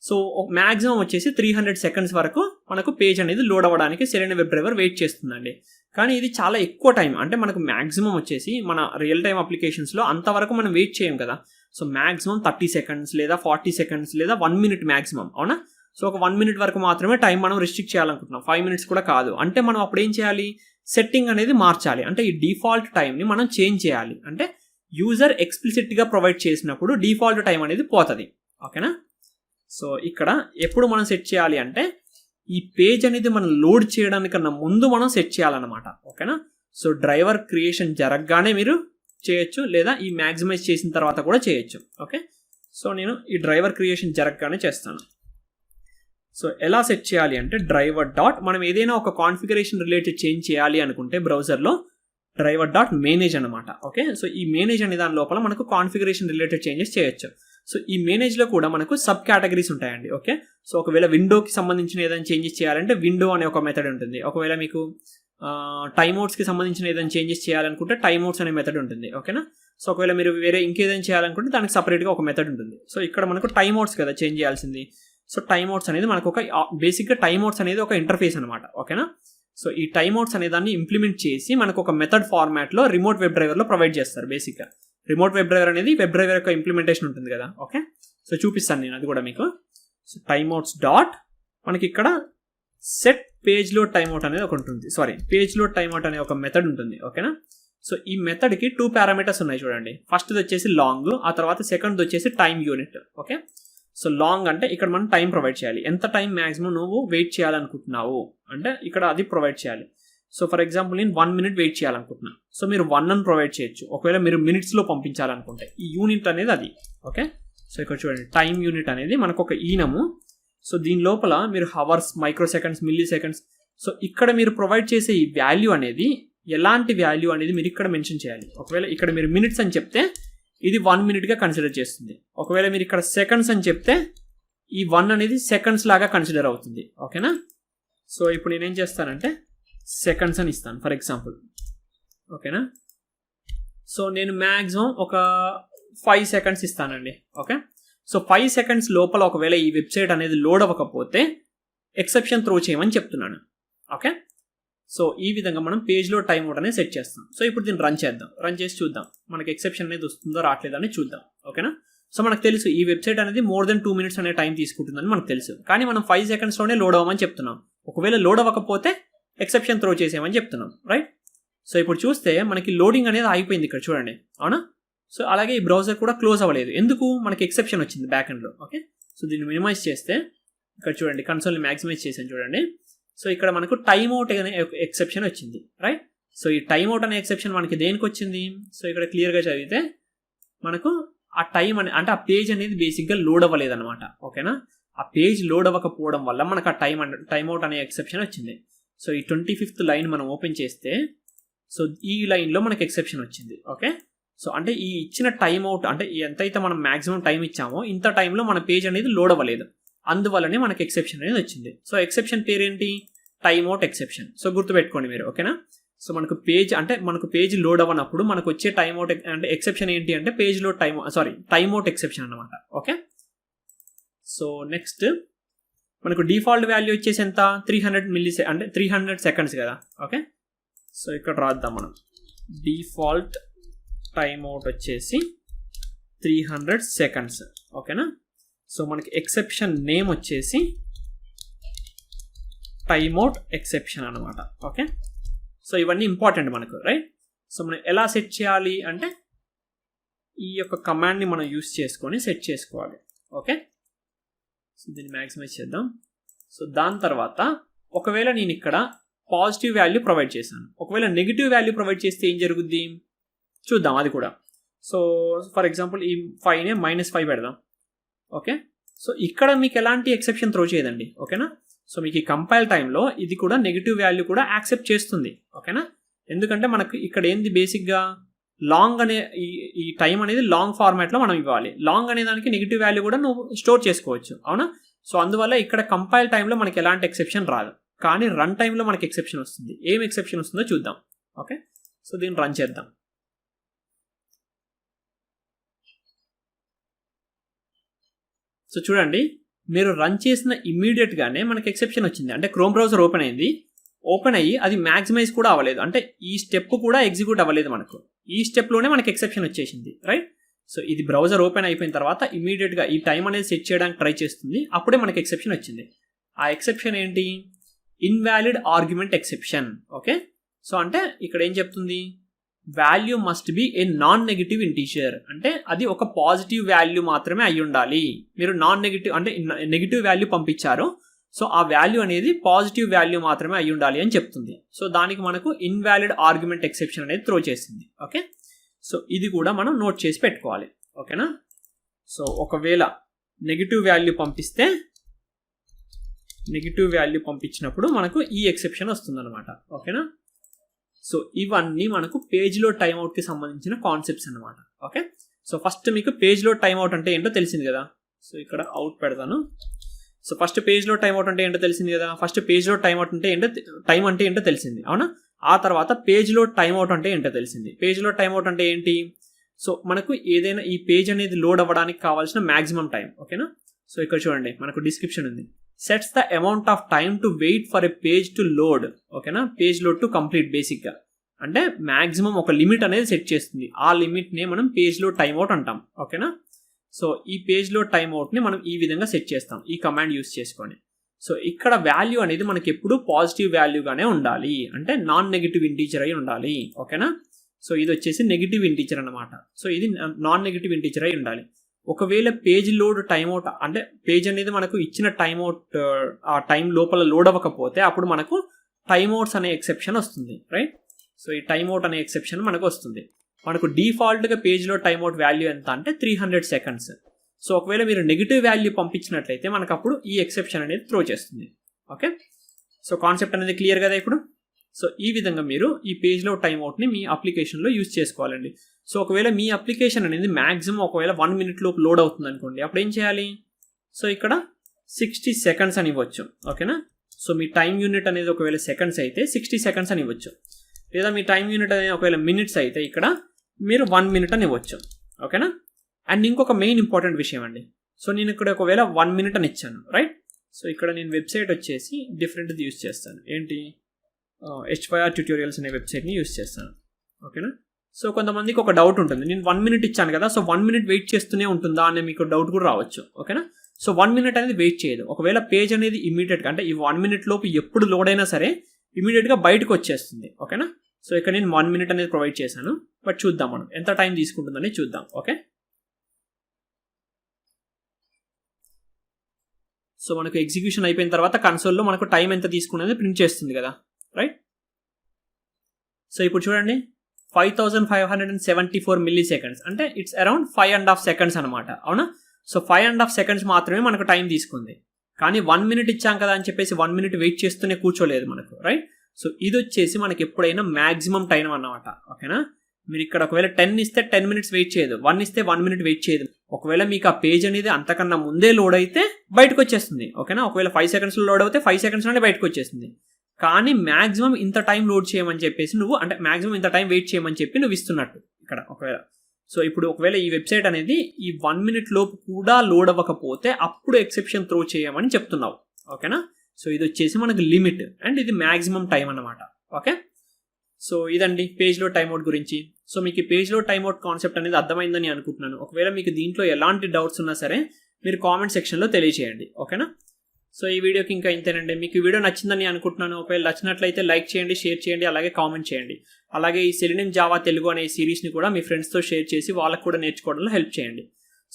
సో మ్యాక్సిమం వచ్చేసి 300 seconds వరకు మనకు పేజ్ అనేది లోడ్ అవ్వడానికి సెలీనియం వెబ్ డ్రైవర్ వెయిట్ చేస్తుందండి. కానీ ఇది చాలా ఎక్కువ టైం, అంటే మనకు మ్యాక్సిమం వచ్చేసి మన రియల్ టైమ్ అప్లికేషన్స్లో అంతవరకు మనం వెయిట్ చేయం కదా. సో మ్యాక్సిమం 30 seconds లేదా 40 seconds లేదా 1 minute మ్యాక్సిమం, అవునా. సో ఒక 1 minute వరకు మాత్రమే టైం మనం రిస్ట్రిక్ట్ చేయాలనుకుంటున్నాం, 5 minutes కూడా కాదు. అంటే మనం అప్పుడు ఏం చేయాలి, సెట్టింగ్ అనేది మార్చాలి. అంటే ఈ డిఫాల్ట్ టైంని మనం చేంజ్ చేయాలి. అంటే యూజర్ ఎక్స్ప్లిసిట్గా ప్రొవైడ్ చేసినప్పుడు డిఫాల్ట్ టైం అనేది పోతుంది, ఓకేనా. సో ఇక్కడ ఎప్పుడు మనం సెట్ చేయాలి అంటే ఈ పేజ్ అనేది మనం లోడ్ చేయడానికన్నా ముందు మనం సెట్ చేయాలన్నమాట, ఓకేనా. సో డ్రైవర్ క్రియేషన్ జరగగానే మీరు చేయొచ్చు, లేదా ఈ మ్యాక్సిమైజ్ చేసిన తర్వాత కూడా చేయొచ్చు, ఓకే. సో నేను ఈ డ్రైవర్ క్రియేషన్ జరగగానే చేస్తాను. సో ఎలా సెట్ చేయాలి అంటే డ్రైవర్ డాట్, మనం ఏదైనా ఒక కాన్ఫిగరేషన్ రిలేటెడ్ చేంజ్ చేయాలి అనుకుంటే బ్రౌజర్లో డ్రైవర్ డాట్ మేనేజ్ అనమాట, ఓకే. సో ఈ మేనేజ్ అనే దాని లోపల మనకు కాన్ఫిగరేషన్ రిలేటెడ్ చేంజెస్ చేయొచ్చు. సో ఈ మేనేజ్లో కూడా మనకు సబ్ కేటగిరీస్ ఉంటాయండి, ఓకే. సో ఒకవేళ విండోకి సంబంధించిన ఏదైనా చేంజెస్ చేయాలంటే విండో అనే ఒక మెథడ్ ఉంటుంది. ఒకవేళ మీకు టైమ్అవుట్స్కి సంబంధించిన ఏదైనా చేంజెస్ చేయాలనుకుంటే టైమ్అవుట్స్ అనే మెథడ్ ఉంటుంది, ఓకేనా. సో ఒకవేళ మీరు వేరే ఇంకేదైనా చేయాలనుకుంటే దానికి సపరేట్గా ఒక మెథడ్ ఉంటుంది. సో ఇక్కడ మనకు టైమ్అవుట్స్ కదా చేంజ్ చేయాల్సింది. సో టైమ్అవుట్స్ అనేది మనకు ఒక బేసిక్గా టైమ్అవుట్స్ అనేది ఒక ఇంటర్ఫేస్ అనమాట, ఓకేనా. సో ఈ టైమ్అవుట్స్ అనే దాన్ని ఇంప్లిమెంట్ చేసి మనకు ఒక మెథడ్ ఫార్మాట్లో రిమోట్ వెబ్ డ్రైవర్లో ప్రొవైడ్ చేస్తారు. బేసిక్గా రిమోట్ వెబ్ డ్రైవర్ అనేది వెబ్ డ్రైవర్ యొక్క ఇంప్లిమెంటేషన్ ఉంటుంది కదా, ఓకే. సో చూపిస్తాను నేను అది కూడా మీకు. సో టైమ్అవుట్స్ డాట్ మనకి ఇక్కడ సెట్ పేజ్లో టైమ్అవుట్ అనేది ఒక ఉంటుంది, పేజ్లో టైమ్అవుట్ అనే ఒక మెథడ్ ఉంటుంది, ఓకేనా. సో ఈ మెథడ్కి 2 parameters ఉన్నాయి చూడండి. ఫస్ట్ది వచ్చేసి లాంగ్, ఆ తర్వాత సెకండ్ది వచ్చేసి time unit, okay. So long అంటే ఇక్కడ మనం టైం ప్రొవైడ్ చేయాలి, ఎంత టైం మ్యాక్సిమం నువ్వు వెయిట్ చేయాలనుకుంటున్నావు అంటే ఇక్కడ అది ప్రొవైడ్ చేయాలి. సో ఫర్ ఎగ్జాంపుల్ నేను 1 minute వెయిట్ చేయాలనుకుంటున్నాను. సో మీరు 1 అని ప్రొవైడ్ చేయొచ్చు. ఒకవేళ మీరు మినిట్స్లో పంపించాలనుకుంటే ఈ యూనిట్ అనేది అది, ఓకే. సో ఇక్కడ చూడండి టైం యూనిట్ అనేది మనకు ఒక ఈనము. సో దీని లోపల మీరు hours, micro seconds, milli seconds, so ఇక్కడ మీరు ప్రొవైడ్ చేసే ఈ వాల్యూ అనేది ఎలాంటి వాల్యూ అనేది మీరు ఇక్కడ మెన్షన్ చేయాలి. ఒకవేళ ఇక్కడ మీరు మినిట్స్ అని చెప్తే ఇది 1 minute కన్సిడర్ చేస్తుంది. ఒకవేళ మీరు ఇక్కడ సెకండ్స్ అని చెప్తే ఈ 1 అనేది సెకండ్స్ లాగా కన్సిడర్ అవుతుంది, ఓకేనా. సో ఇప్పుడు నేనేం చేస్తానంటే సెకండ్స్ అని ఇస్తాను ఫర్ ఎగ్జాంపుల్, ఓకేనా. సో నేను మ్యాక్సిమం ఒక 5 seconds ఇస్తానండి, ఓకే. సో 5 seconds లోపల ఒకవేళ ఈ వెబ్సైట్ అనేది లోడ్ అవ్వకపోతే ఎక్సెప్షన్ త్రో చేయమని చెప్తున్నాను, ఓకే. సో ఈ విధంగా మనం పేజ్లో టైం అవుట్ అనేది సెట్ చేస్తాం. సో ఇప్పుడు దీన్ని రన్ చేద్దాం. రన్ చేసి చూద్దాం మనకి ఎక్సెప్షన్ అనేది వస్తుందో రావట్లేదో అని చూద్దాం. ఓకేనా. సో మనకు తెలుసు ఈ వెబ్సైట్ అనేది మోర్ దెన్ 2 minutes అనే టైం తీసుకుంటుందని మనకు తెలుసు. కానీ మనం 5 secondsలోనే లోడ్ అవ్వమని చెప్తున్నాం. ఒకవేళ లోడ్ అవ్వకపోతే ఎక్సెప్షన్ త్రో చేసేయమని చెప్తున్నాం. రైట్. సో ఇప్పుడు చూస్తే మనకి లోడింగ్ అనేది ఆగిపోయింది ఇక్కడ చూడండి. అవునా. సో అలాగే ఈ బ్రౌజర్ కూడా క్లోజ్ అవ్వలేదు. ఎందుకు? మనకి ఎక్సెప్షన్ వచ్చింది బ్యాక్ ఎండ్లో. ఓకే. సో దీన్ని మినిమైజ్ చేస్తే ఇక్కడ చూడండి, కన్సోల్ని మ్యాక్సిమైజ్ చేసాను చూడండి. సో ఇక్కడ మనకు టైమ్ అవుట్ అనే ఎక్సెప్షన్ వచ్చింది. రైట్. సో ఈ టైమ్ అవుట్ అనే ఎక్సెప్షన్ మనకి దేనికి వచ్చింది? సో ఇక్కడ క్లియర్గా చదివితే మనకు ఆ టైం అంటే ఆ పేజ్ అనేది బేసిక్గా లోడ్ అవ్వలేదు అనమాట. ఓకేనా. ఆ పేజ్ లోడ్ అవ్వకపోవడం వల్ల మనకు ఆ టైమ్ అవుట్ అనే ఎక్సెప్షన్ వచ్చింది. సో ఈ 25th లైన్ మనం ఓపెన్ చేస్తే సో ఈ లైన్లో మనకి ఎక్సెప్షన్ వచ్చింది. ఓకే. సో అంటే ఈ ఇచ్చిన టైం అవుట్ అంటే ఎంతైతే మనం మాక్సిమం టైం ఇచ్చామో ఇంత టైంలో మన పేజ్ అనేది లోడ్ అవ్వలేదు. అందువల్లనే మనకి ఎక్సెప్షన్ అనేది వచ్చింది. సో ఎక్సెప్షన్ పేరేంటి? Time out exception. సో గుర్తుపెట్టుకోండి మీరు. ఓకేనా. సో మనకు పేజ్ లోడ్ అవ్వనప్పుడు మనకు వచ్చే టైమ్ అవుట్ అంటే ఎక్సెప్షన్ ఏంటి అంటే పేజ్ లో టైమ్ అవుట్ ఎక్సెప్షన్ అనమాట. ఓకే. సో నెక్స్ట్ మనకు డిఫాల్ట్ వాల్యూ వచ్చేసి ఎంత? 300 అంటే 300 seconds కదా. ఓకే. సో ఇక్కడ రాద్దాం మనం. డిఫాల్ట్ టైమ్ అవుట్ వచ్చేసి 300 seconds. ఓకేనా. సో మనకి ఎక్సెప్షన్ నేమ్ వచ్చేసి టైమ్ అవుట్ ఎక్సెప్షన్ అనమాట. ఓకే. సో ఇవన్నీ ఇంపార్టెంట్ మనకు. రైట్. సో మనం ఎలా సెట్ చేయాలి అంటే ఈ యొక్క కమాండ్ని మనం యూస్ చేసుకొని సెట్ చేసుకోవాలి. ఓకే. సో దీన్ని మ్యాక్సిమైజ్ చేద్దాం. సో దాని తర్వాత ఒకవేళ నేను ఇక్కడ పాజిటివ్ వాల్యూ ప్రొవైడ్ చేశాను, ఒకవేళ నెగిటివ్ వాల్యూ ప్రొవైడ్ చేస్తే ఏం జరుగుద్ది చూద్దాం అది కూడా. సో ఫర్ ఎగ్జాంపుల్ ఈ 5నే -5 పెడదాం. ఓకే. సో ఇక్కడ మీకు ఎలాంటి ఎక్సెప్షన్ త్రో చేయదండి. ఓకేనా. సో మీకు ఈ కంపైల్ టైంలో ఇది కూడా నెగిటివ్ వాల్యూ కూడా యాక్సెప్ట్ చేస్తుంది. ఓకేనా. ఎందుకంటే మనకు ఇక్కడ ఏంది బేసిక్గా లాంగ్ అనే ఈ టైం అనేది లాంగ్ ఫార్మాట్లో మనం ఇవ్వాలి. లాంగ్ అనే దానికి నెగిటివ్ వాల్యూ కూడా నువ్వు స్టోర్ చేసుకోవచ్చు. అవునా. సో అందువల్ల ఇక్కడ కంపైల్ టైంలో మనకి ఎలాంటి ఎక్సెప్షన్ రాదు, కానీ రన్ టైంలో మనకి ఎక్సెప్షన్ వస్తుంది. ఏం ఎక్సెప్షన్ వస్తుందో చూద్దాం. ఓకే. సో దీన్ని రన్ చేద్దాం. సో చూడండి, మీరు రన్ చేసిన ఇమ్మీడియట్గానే మనకి ఎక్సెప్షన్ వచ్చింది. అంటే క్రోమ్ బ్రౌజర్ ఓపెన్ అయింది, ఓపెన్ అయ్యి అది మ్యాక్సిమైజ్ కూడా అవ్వలేదు, అంటే ఈ స్టెప్ కూడా ఎగ్జిక్యూట్ అవ్వలేదు. మనకు ఈ స్టెప్లోనే మనకి ఎక్సెప్షన్ వచ్చేసింది. రైట్. సో ఇది బ్రౌజర్ ఓపెన్ అయిపోయిన తర్వాత ఇమ్మీడియట్గా ఈ టైం అనేది సెట్ చేయడానికి ట్రై చేస్తుంది, అప్పుడే మనకి ఎక్సెప్షన్ వచ్చింది. ఆ ఎక్సెప్షన్ ఏంటి? Invalid argument exception. Okay. So అంటే ఇక్కడ ఏం చెప్తుంది? Value must be A non negative integer, అంటే అది ఒక పాజిటివ్ వాల్యూ మాత్రమే అయి ఉండాలి. మీరు నాన్ నెగిటివ్ అంటే నెగిటివ్ వాల్యూ పంపించారు, సో ఆ వాల్యూ అనేది పాజిటివ్ వాల్యూ మాత్రమే అయి ఉండాలి అని చెప్తుంది. సో దానికి మనకు ఇన్వాలిడ్ ఆర్గ్యుమెంట్ ఎక్సెప్షన్ అనేది త్రో చేసింది. ఓకే. సో ఇది కూడా మనం నోట్ చేసి పెట్టుకోవాలి. ఓకేనా. సో ఒకవేళ నెగిటివ్ వాల్యూ పంపించినప్పుడు మనకు ఈ ఎక్సెప్షన్ వస్తుంది అనమాట. ఓకేనా. సో ఇవన్నీ మనకు పేజ్లో టైమ్అవుట్కి సంబంధించిన కాన్సెప్ట్స్ అనమాట. ఓకే. సో ఫస్ట్ మీకు పేజ్లో టైమ్అవుట్ అంటే ఏంటో తెలిసింది కదా. సో ఇక్కడ అవుట్ పెడతాను. సో ఫస్ట్ పేజ్లో టైమ్అవుట్ అంటే ఏంటో తెలిసింది కదా. ఫస్ట్ పేజ్లో టైమ్అవుట్ అంటే ఏంటో టైం అంటే ఏంటో తెలిసింది, అవునా. ఆ తర్వాత పేజ్లో టైమ్అవుట్ అంటే ఏంటో తెలిసింది. పేజ్లో టైమ్అవుట్ అంటే ఏంటి? సో మనకు ఏదైనా ఈ పేజ్ అనేది లోడ్ అవ్వడానికి కావాల్సిన మ్యాక్సిమం టైం. ఓకేనా. సో ఇక్కడ చూడండి మనకు డిస్క్రిప్షన్ ఉంది. Sets the amount of time to wait for a page to load. ఓకేనా. Page load to complete. బేసిక్గా అంటే మ్యాక్సిమం ఒక లిమిట్ అనేది సెట్ చేస్తుంది. ఆ లిమిట్నే మనం పేజ్లో టైమ్అవుట్ అంటాం. ఓకేనా. సో ఈ పేజ్లో టైమ్అవుట్ని మనం ఈ విధంగా సెట్ చేస్తాం ఈ కమాండ్ యూస్ చేసుకొని. సో ఇక్కడ వాల్యూ అనేది మనకి ఎప్పుడు పాజిటివ్ వాల్యూగానే ఉండాలి, అంటే నాన్ నెగిటివ్ ఇంటీజర్ అయి ఉండాలి. ఓకేనా. సో ఇది వచ్చేసి నెగిటివ్ ఇంటీజర్ అనమాట. సో ఇది నాన్ నెగిటివ్ ఇంటీజర్ అయి ఉండాలి. ఒకవేళ పేజ్ లోడ్ టైమ్అవుట్ అంటే పేజ్ అనేది మనకు ఇచ్చిన టైమ్అవుట్ ఆ టైం లోపల లోడ్ అవ్వకపోతే అప్పుడు మనకు టైమ్అవుట్స్ అనే ఎక్సెప్షన్ వస్తుంది. రైట్. సో ఈ టైమ్అవుట్ అనే ఎక్సెప్షన్ మనకు వస్తుంది. మనకు డిఫాల్ట్గా పేజ్లో టైమ్అవుట్ వాల్యూ ఎంత అంటే 300 seconds. సో ఒకవేళ మీరు నెగిటివ్ వాల్యూ పంపించినట్లయితే మనకు అప్పుడు ఈ ఎక్సెప్షన్ అనేది త్రో చేస్తుంది. ఓకే. సో కాన్సెప్ట్ అనేది క్లియర్ కదా ఇప్పుడు. సో ఈ విధంగా మీరు ఈ పేజ్లో టైమ్అవుట్ని మీ అప్లికేషన్లో యూజ్ చేసుకోవాలండి. సో ఒకవేళ మీ అప్లికేషన్ అనేది మ్యాక్సిమం ఒకవేళ 1 minute లోపు లోడ్ అవుతుంది అనుకోండి, అప్పుడు ఏం చేయాలి? సో ఇక్కడ 60 seconds అని ఇవ్వచ్చు. ఓకేనా. సో మీ టైం యూనిట్ అనేది ఒకవేళ సెకండ్స్ అయితే 60 seconds అని ఇవ్వచ్చు, లేదా మీ టైం యూనిట్ అనేది ఒకవేళ మినిట్స్ అయితే ఇక్కడ మీరు 1 minute అని ఇవ్వచ్చు. ఓకేనా. అండ్ ఇంకొక మెయిన్ ఇంపార్టెంట్ విషయం అండి. సో నేను ఇక్కడ ఒకవేళ 1 minute అని ఇచ్చాను. రైట్. సో ఇక్కడ నేను వెబ్సైట్ వచ్చేసి డిఫరెంట్ది యూజ్ చేస్తాను. ఏంటి? H5R ట్యూటోరియల్స్ అనే వెబ్సైట్ని యూస్ చేస్తాను. ఓకేనా. సో కొంతమందికి ఒక డౌట్ ఉంటుంది, నేను 1 minute ఇచ్చాను కదా, సో 1 minute వెయిట్ చేస్తూనే ఉంటుందా అనే మీకు డౌట్ కూడా రావచ్చు. ఓకేనా. సో 1 minute అనేది వెయిట్ చేయదు. ఒకవేళ పేజ్ అనేది ఇమీడియట్గా అంటే ఈ 1 minute లోపు ఎప్పుడు లోడ్ అయినా సరే ఇమీడియట్గా బయటకు వచ్చేస్తుంది. ఓకేనా. సో ఇక్కడ నేను 1 minute అనేది ప్రొవైడ్ చేశాను, బట్ చూద్దాం మనం ఎంత టైం తీసుకుంటుందని చూద్దాం. ఓకే. సో మనకు ఎగ్జిక్యూషన్ అయిపోయిన తర్వాత కన్సోల్లో మనకు టైం ఎంత తీసుకునేది ప్రింట్ చేస్తుంది కదా, రైట్. సో ఇప్పుడు చూడండి 5574 milliseconds అంటే ఇట్స్ అరౌండ్ 5.5 seconds అనమాట. అవునా. సో 5.5 seconds మాత్రమే మనకు టైం తీసుకుంది. కానీ 1 minute ఇచ్చాం కదా అని చెప్పేసి 1 minute వెయిట్ చేస్తూనే కూర్చోలేదు మనకు, రైట్. సో ఇది వచ్చేసి మనకి ఎప్పుడైనా మ్యాక్సిమం టైం అన్నమాట. ఓకేనా. మీరు ఇక్కడ ఒకవేళ 10 ఇస్తే 10 minutes వెయిట్ చేయదు, 1 ఇస్తే 1 minute వెయిట్ చేయదు. ఒకవేళ మీకు ఆ పేజ్ అనేది అంతకన్నా ముందే లోడ్ అయితే బయటకు వచ్చేస్తుంది. ఓకేనా. ఒకవేళ 5 secondsలో లోడ్ అవుతే 5 secondsలోనే బయటకు వచ్చేస్తుంది. కానీ మ్యాక్సిమం ఇంత టైం లోడ్ చేయమని చెప్పేసి నువ్వు అంటే మ్యాక్సిమం ఇంత టైం వెయిట్ చేయమని చెప్పి నువ్వు ఇస్తున్నట్టు ఇక్కడ. ఒకవేళ సో ఇప్పుడు ఒకవేళ ఈ వెబ్సైట్ అనేది ఈ 1 minute లోపు కూడా లోడ్ అవ్వకపోతే అప్పుడు ఎక్సెప్షన్ త్రో చేయమని చెప్తున్నావు. ఓకేనా. సో ఇది వచ్చేసి మనకు లిమిట్ అండ్ ఇది మ్యాక్సిమం టైం అన్నమాట. ఓకే. సో ఇదండి పేజ్లో టైమ్అవుట్ గురించి. సో మీకు ఈ పేజ్లో టైమ్అవుట్ కాన్సెప్ట్ అనేది అర్థమైందని అనుకుంటున్నాను. ఒకవేళ మీకు దీంట్లో ఎలాంటి డౌట్స్ ఉన్నా సరే మీరు కామెంట్ సెక్షన్లో తెలియజేయండి. ఓకేనా. సో ఈ వీడియోకి ఇంకా ఇంతేనండి. మీకు ఈ వీడియో నచ్చిందని అనుకుంటున్నాను. ఒకవేళ నచ్చినట్లయితే లైక్ చేయండి, షేర్ చేయండి, అలాగే కామెంట్ చేయండి. అలాగే ఈ సెలినియం జావా తెలుగు అనే ఈ సిరీస్ని కూడా మీ ఫ్రెండ్స్తో షేర్ చేసి వాళ్ళకు కూడా నేర్చుకోవడంలో హెల్ప్ చేయండి.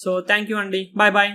సో థ్యాంక్ యూ అండి. Bye bye.